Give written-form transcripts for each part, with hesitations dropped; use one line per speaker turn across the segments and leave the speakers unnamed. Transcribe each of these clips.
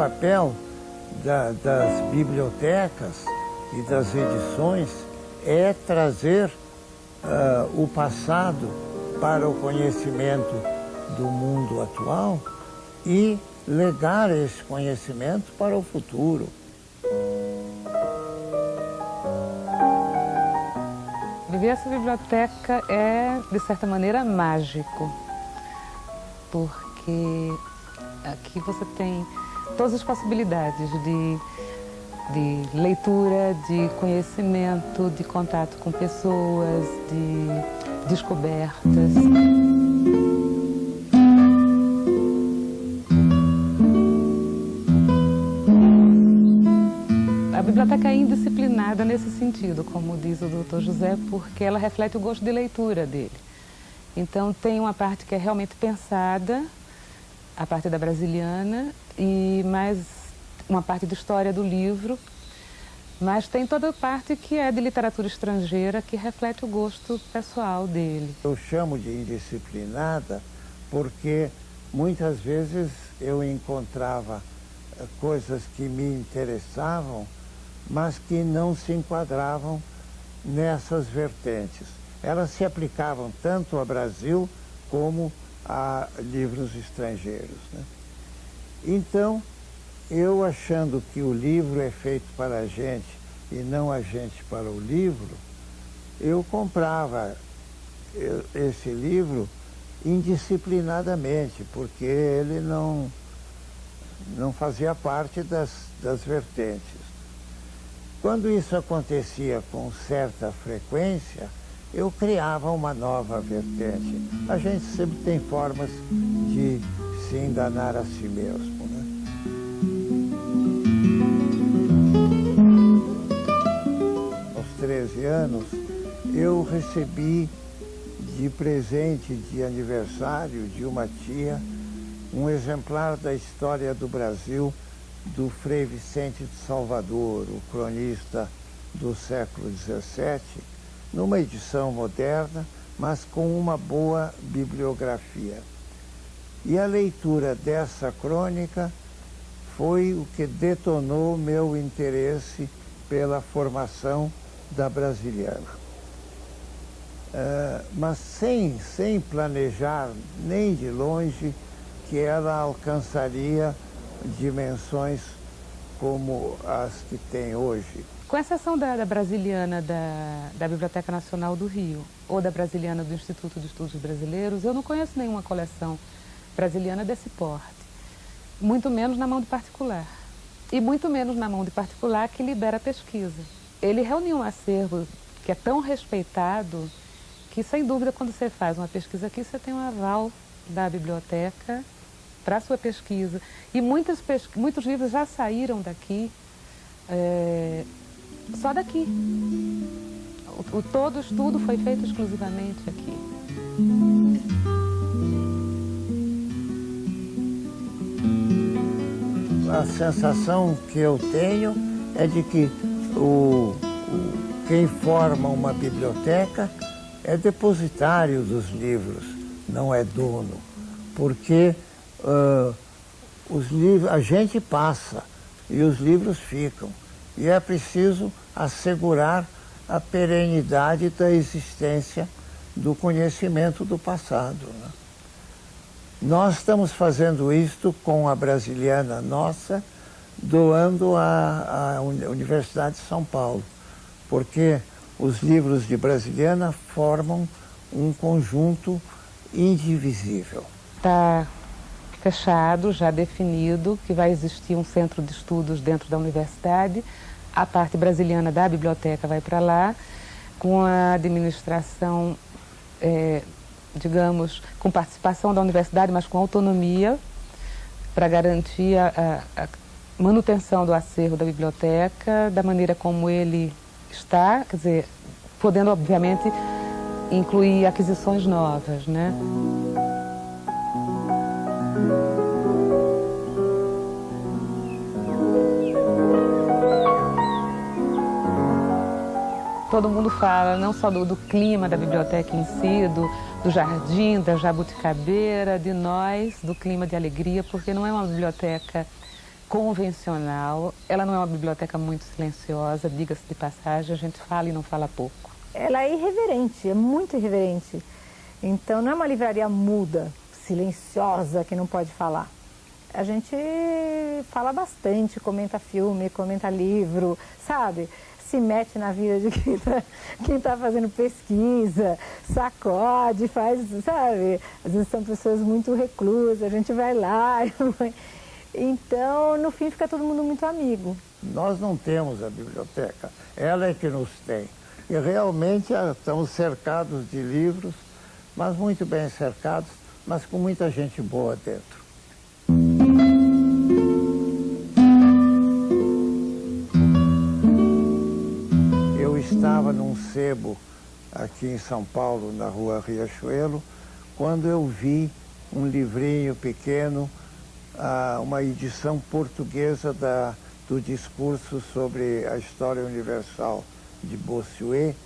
papel das bibliotecas e das edições é trazer o passado para o conhecimento do mundo atual e legar esse conhecimento para o futuro.
Viver essa biblioteca é, de certa maneira, mágico, porque aqui você tem todas as possibilidades de leitura, de conhecimento, de contato com pessoas, de descobertas. A biblioteca é indisciplinada nesse sentido, como diz o Dr. José, porque ela reflete o gosto de leitura dele. Então tem uma parte que é realmente pensada, a parte da Brasiliana, e mais uma parte de história do livro, mas tem toda a parte que é de literatura estrangeira, que reflete o gosto pessoal dele.
Eu chamo de indisciplinada porque muitas vezes eu encontrava coisas que me interessavam, mas que não se enquadravam nessas vertentes. Elas se aplicavam tanto ao Brasil como a livros estrangeiros, né? Então, eu achando que o livro é feito para a gente e não a gente para o livro, eu comprava esse livro indisciplinadamente, porque ele não fazia parte das vertentes. Quando isso acontecia com certa frequência, eu criava uma nova vertente. A gente sempre tem formas de se enganar a si mesmo, né? Aos 13 anos, eu recebi de presente de aniversário de uma tia um exemplar da História do Brasil do Frei Vicente de Salvador, o cronista do século XVII, numa edição moderna, mas com uma boa bibliografia. E a leitura dessa crônica foi o que detonou meu interesse pela formação da Brasiliana. Mas sem planejar nem de longe que ela alcançaria dimensões como as que tem hoje.
Com exceção da Brasiliana da Biblioteca Nacional do Rio ou da Brasiliana do Instituto de Estudos Brasileiros, eu não conheço nenhuma coleção brasiliana desse porte, muito menos na mão de particular, e muito menos na mão de particular que libera pesquisa. Ele reuniu um acervo que é tão respeitado que, sem dúvida, quando você faz uma pesquisa aqui, você tem um aval da biblioteca para a sua pesquisa. E muitos livros já saíram daqui, só daqui. Todo o estudo foi feito exclusivamente aqui.
A sensação que eu tenho é de que quem forma uma biblioteca é depositário dos livros, não é dono, porque os livros, a gente passa e os livros ficam. E é preciso assegurar a perenidade da existência do conhecimento do passado, né? Nós estamos fazendo isto com a Brasiliana nossa, doando à Universidade de São Paulo, porque os livros de Brasiliana formam um conjunto indivisível.
Está fechado, já definido, que vai existir um centro de estudos dentro da universidade. A parte brasiliana da biblioteca vai para lá, com a administração, digamos, com participação da universidade, mas com autonomia, para garantir a manutenção do acervo da biblioteca, da maneira como ele está, quer dizer, podendo, obviamente, incluir aquisições novas, né? Todo mundo fala não só do clima da biblioteca em si, do jardim, da jabuticabeira, de nós, do clima de alegria, porque não é uma biblioteca convencional. Ela não é uma biblioteca muito silenciosa, diga-se de passagem, a gente fala e não fala pouco.
Ela é irreverente, é muito irreverente. Então não é uma livraria muda, silenciosa, que não pode falar. A gente fala bastante, comenta filme, comenta livro, sabe? Se mete na vida de quem tá fazendo pesquisa, sacode, faz, sabe? Às vezes são pessoas muito reclusas, a gente vai lá. Então, no fim, fica todo mundo muito amigo.
Nós não temos a biblioteca, ela é que nos tem. E realmente estamos cercados de livros, mas muito bem cercados, mas com muita gente boa dentro. Eu estava num sebo aqui em São Paulo, na rua Riachuelo, quando eu vi um livrinho pequeno, uma edição portuguesa do discurso sobre a história universal de Bossuet,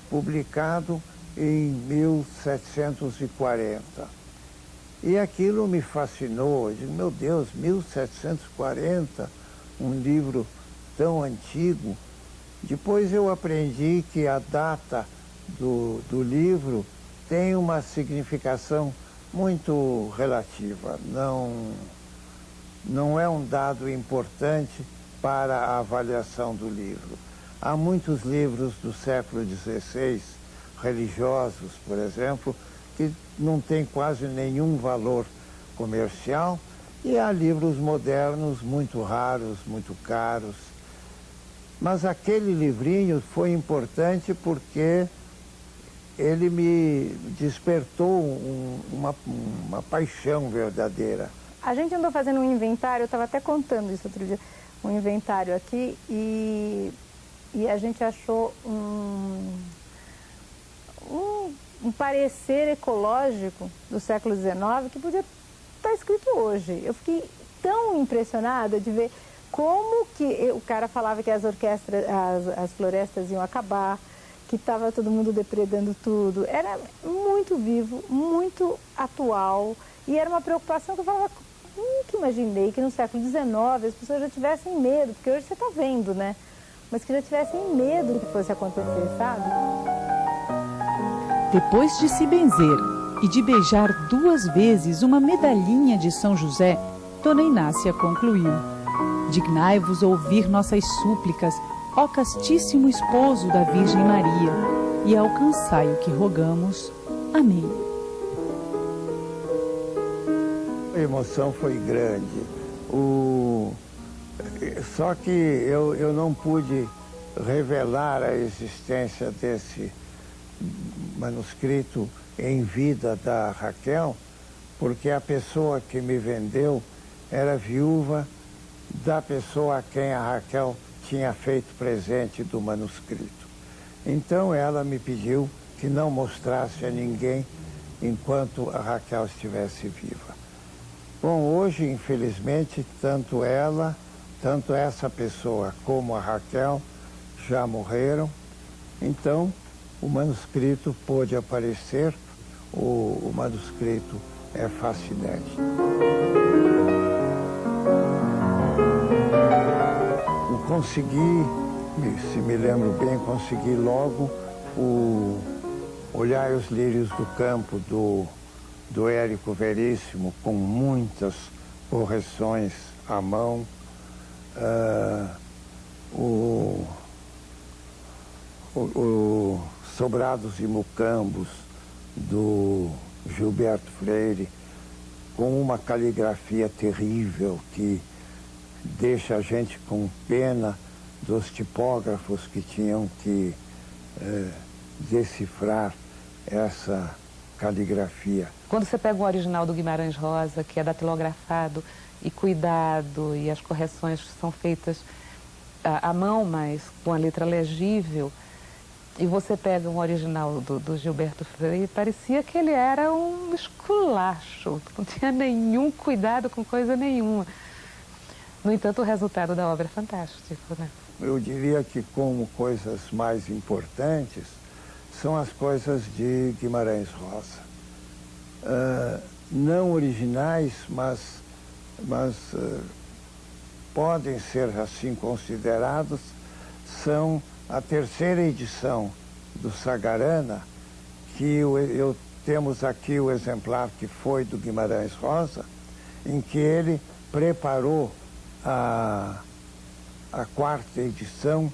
publicado em 1740. E aquilo me fascinou. Eu digo, meu Deus, 1740, um livro tão antigo. Depois eu aprendi que a data do livro tem uma significação muito relativa. Não é um dado importante para a avaliação do livro. Há muitos livros do século XVI, religiosos, por exemplo, que não têm quase nenhum valor comercial, e há livros modernos muito raros, muito caros. Mas aquele livrinho foi importante porque ele me despertou uma paixão verdadeira.
A gente andou fazendo um inventário, eu estava até contando isso outro dia, um inventário aqui, e a gente achou um parecer ecológico do século XIX que podia estar escrito hoje. Eu fiquei tão impressionada de ver como que o cara falava que as florestas iam acabar, que estava todo mundo depredando tudo. Era muito vivo, muito atual, e era uma preocupação que eu falava, nunca imaginei que no século XIX as pessoas já tivessem medo, porque hoje você está vendo, né? Mas que já tivessem medo do que fosse acontecer, sabe?
Depois de se benzer e de beijar 2 vezes uma medalhinha de São José, Dona Inácia concluiu: dignai-vos ouvir nossas súplicas, ó castíssimo esposo da Virgem Maria, e alcançai o que rogamos. Amém.
A emoção foi grande. Só que eu não pude revelar a existência desse manuscrito em vida da Raquel, porque a pessoa que me vendeu era viúva da pessoa a quem a Raquel tinha feito presente do manuscrito. Então ela me pediu que não mostrasse a ninguém enquanto a Raquel estivesse viva. Bom, hoje, infelizmente, tanto essa pessoa como a Raquel já morreram, então o manuscrito pôde aparecer, o manuscrito é fascinante. Consegui, se me lembro bem, consegui logo o Olhai os Lírios do Campo, do Érico Veríssimo, com muitas correções à mão. O Sobrados e Mucambos, do Gilberto Freire, com uma caligrafia terrível que deixa a gente com pena dos tipógrafos que tinham que decifrar essa caligrafia.
Quando você pega o original do Guimarães Rosa, que é datilografado e cuidado, e as correções são feitas à mão, mas com a letra legível, e você pega um original do Gilberto Freire, parecia que ele era um esculacho, não tinha nenhum cuidado com coisa nenhuma. No entanto, o resultado da obra é fantástico, né?
Eu diria que como coisas mais importantes são as coisas de Guimarães Rosa. Não originais, mas podem ser assim considerados são a terceira edição do Sagarana, que temos aqui o exemplar que foi do Guimarães Rosa, em que ele preparou a quarta edição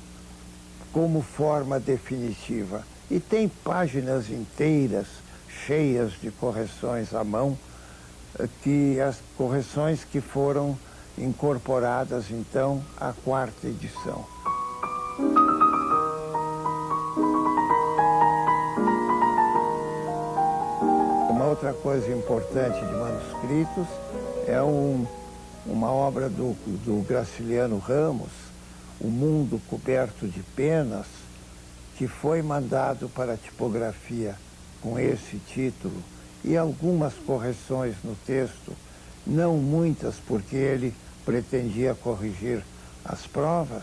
como forma definitiva. E tem páginas inteiras cheias de correções à mão, as correções que foram incorporadas então à quarta edição. Uma outra coisa importante de manuscritos é uma obra do Graciliano Ramos, O Mundo Coberto de Penas, que foi mandado para a tipografia com esse título, e algumas correções no texto, não muitas, porque ele pretendia corrigir as provas,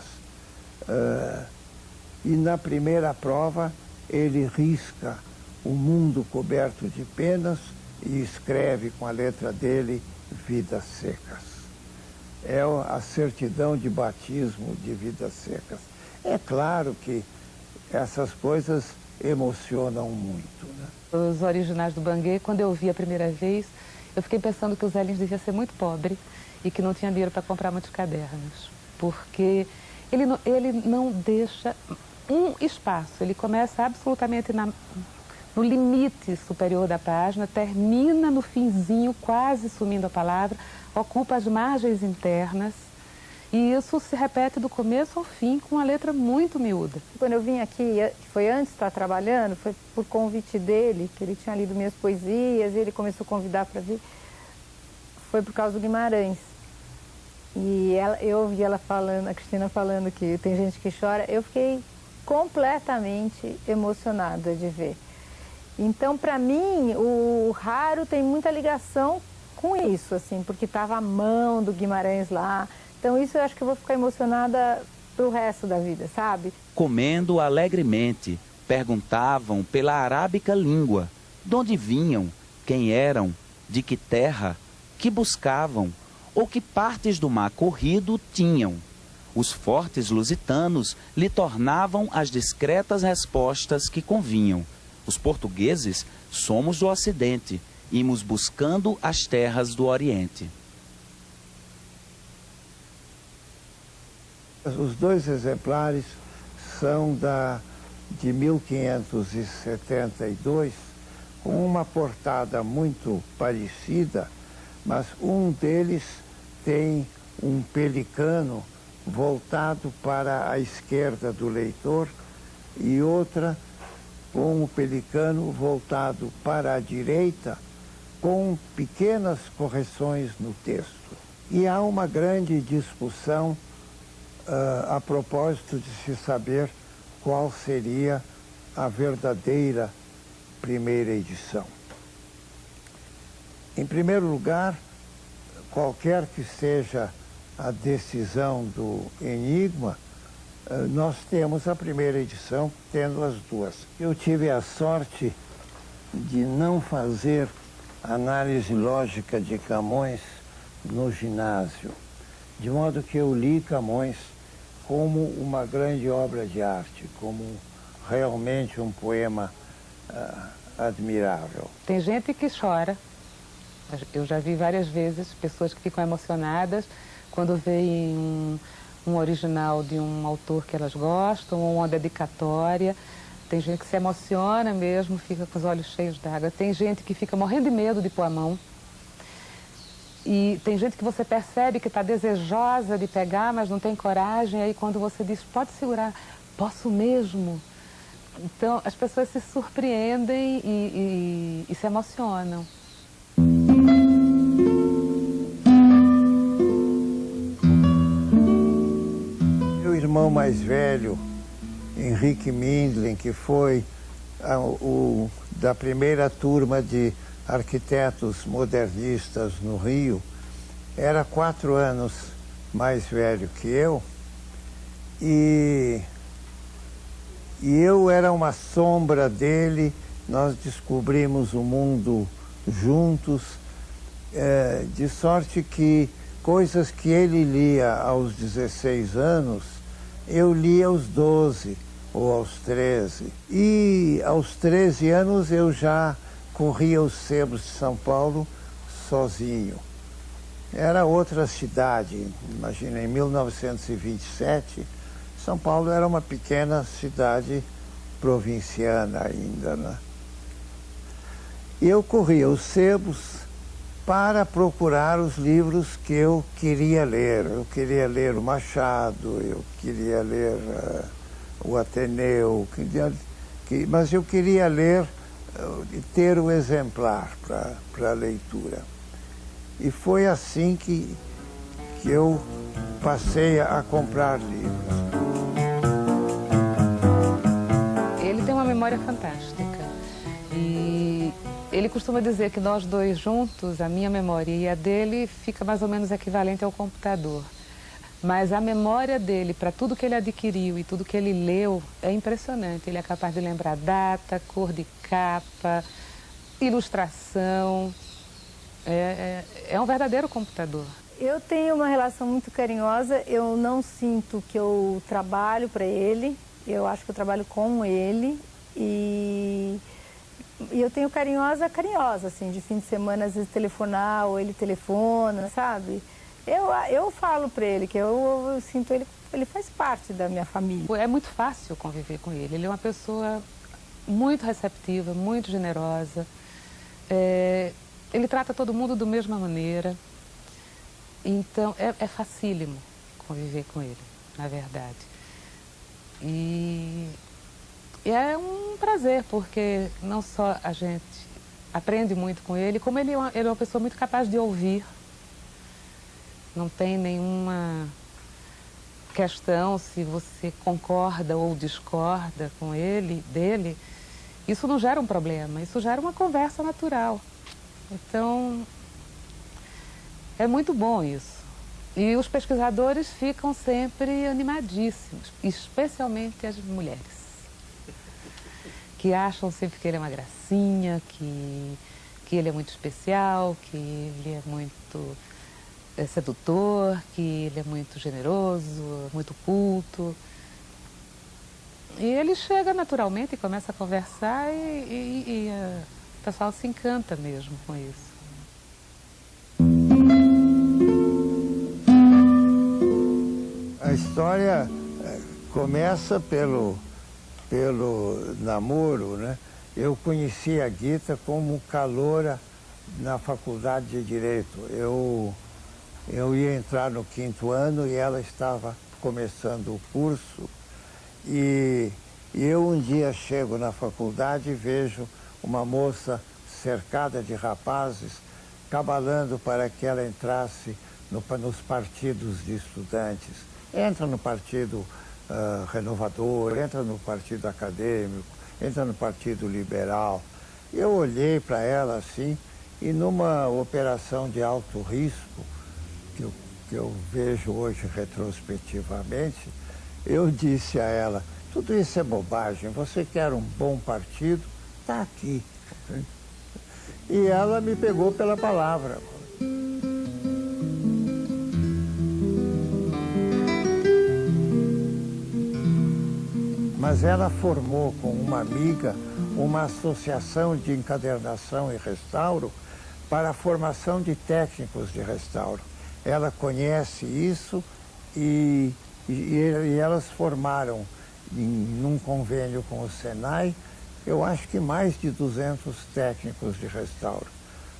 e na primeira prova ele risca O Mundo Coberto de Penas e escreve com a letra dele Vidas Secas. É a certidão de batismo de Vidas Secas. É claro que essas coisas emocionam muito, né?
Os originais do Banguê, quando eu vi a primeira vez, eu fiquei pensando que o Zé Lins devia ser muito pobre e que não tinha dinheiro para comprar muitos cadernos, porque ele não deixa um espaço, ele começa absolutamente no limite superior da página, termina no finzinho, quase sumindo a palavra, ocupa as margens internas, e isso se repete do começo ao fim com uma letra muito miúda.
Quando eu vim aqui, foi antes de estar trabalhando, foi por convite dele, que ele tinha lido minhas poesias, e ele começou a convidar para vir. Foi por causa do Guimarães. E eu ouvi ela falando, a Cristina falando que tem gente que chora, eu fiquei completamente emocionada de ver. Então, para mim, o Raro tem muita ligação com isso, assim, porque estava a mão do Guimarães lá. Então isso eu acho que eu vou ficar emocionada pro resto da vida, sabe?
Comendo alegremente, perguntavam pela arábica língua, de onde vinham, quem eram, de que terra, que buscavam, ou que partes do mar corrido tinham. Os fortes lusitanos lhe tornavam as discretas respostas que convinham. Os portugueses somos do Ocidente, imos buscando as terras do Oriente.
Os dois exemplares são de 1572, com uma portada muito parecida, mas um deles tem um pelicano voltado para a esquerda do leitor e outra com o pelicano voltado para a direita, com pequenas correções no texto. E há uma grande discussão a propósito de se saber qual seria a verdadeira primeira edição. Em primeiro lugar, qualquer que seja a decisão do enigma, nós temos a primeira edição, tendo as duas. Eu tive a sorte de não fazer análise lógica de Camões no ginásio, de modo que eu li Camões como uma grande obra de arte, como realmente um poema admirável.
Tem gente que chora, eu já vi várias vezes pessoas que ficam emocionadas quando veem um original de um autor que elas gostam, ou uma dedicatória. Tem gente que se emociona mesmo, fica com os olhos cheios d'água. Tem gente que fica morrendo de medo de pôr a mão. E tem gente que você percebe que está desejosa de pegar, mas não tem coragem. Aí quando você diz, pode segurar, posso mesmo. Então as pessoas se surpreendem e se emocionam.
Meu irmão mais velho, Henrique Mindlin, que foi da primeira turma de arquitetos modernistas no Rio, era 4 anos mais velho que eu, e eu era uma sombra dele. Nós descobrimos o mundo juntos, de sorte que Coisas que ele lia aos 16 anos, eu lia aos 12 ou aos 13. E aos 13 anos eu já corria os sebos de São Paulo sozinho. Era outra cidade, imagina, em 1927, São Paulo era uma pequena cidade provinciana ainda, né? E eu corria os sebos para procurar os livros que eu queria ler. Eu queria ler o Machado, eu queria ler o Ateneu, mas eu queria ler e ter o exemplar para a leitura. E foi assim que eu passei a comprar livros.
Ele tem uma memória fantástica. E ele costuma dizer que nós dois juntos, a minha memória e a dele, fica mais ou menos equivalente ao computador. Mas a memória dele, para tudo que ele adquiriu e tudo que ele leu, é impressionante. Ele é capaz de lembrar data, cor de capa, ilustração. É um verdadeiro computador.
Eu tenho uma relação muito carinhosa, eu não sinto que eu trabalho para ele, eu acho que eu trabalho com ele e eu tenho carinhosa, assim, de fim de semana às vezes telefonar ou ele telefona, sabe? Eu falo para ele que eu sinto ele faz parte da minha família.
É muito fácil conviver com ele, ele é uma pessoa muito receptiva, muito generosa. Ele trata todo mundo da mesma maneira, então é facílimo conviver com ele, na verdade. E é um prazer, porque não só a gente aprende muito com ele, como ele é uma pessoa muito capaz de ouvir. Não tem nenhuma questão se você concorda ou discorda com ele, dele. Isso não gera um problema, isso gera uma conversa natural. Então, é muito bom isso. E os pesquisadores ficam sempre animadíssimos, especialmente as mulheres, que acham sempre que ele é uma gracinha, que ele é muito especial, que ele é muito sedutor, que ele é muito generoso, muito culto. E ele chega naturalmente e começa a conversar e o pessoal se encanta mesmo com isso.
A história começa pelo namoro, né? Eu conheci a Guita como caloura na faculdade de Direito. Eu ia entrar no 5º ano e ela estava começando o curso. E eu um dia chego na faculdade e vejo uma moça cercada de rapazes cabalando para que ela entrasse nos partidos de estudantes. Entra no Partido Renovador, entra no Partido Acadêmico, entra no Partido Liberal. Eu olhei para ela assim e numa operação de alto risco, que eu vejo hoje retrospectivamente, eu disse a ela: tudo isso é bobagem, você quer um bom partido? Está aqui. E ela me pegou pela palavra. Mas ela formou com uma amiga uma associação de encadernação e restauro para a formação de técnicos de restauro. Ela conhece isso e elas formaram, num convênio com o Senai, eu acho que mais de 200 técnicos de restauro.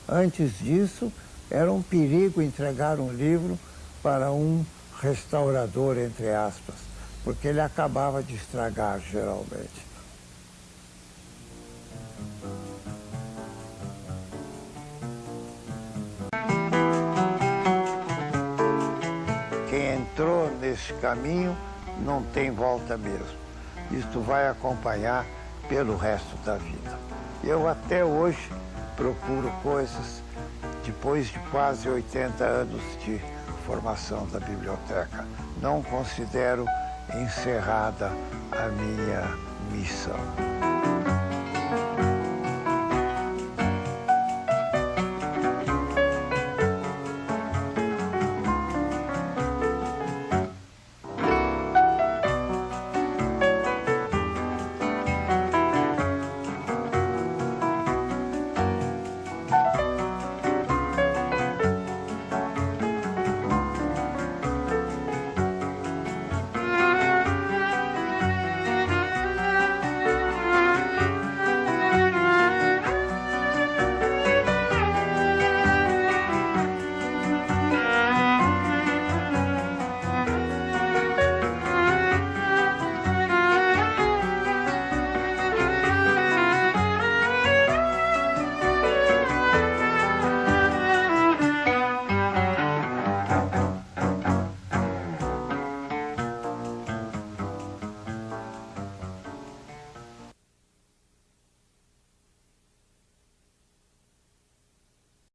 Antes disso, era um perigo entregar um livro para um restaurador, entre aspas, porque ele acabava de estragar, geralmente. Quem entrou nesse caminho não tem volta mesmo. Isto vai acompanhar pelo resto da vida. Eu até hoje procuro coisas, depois de quase 80 anos de formação da biblioteca. Não considero encerrada a minha missão.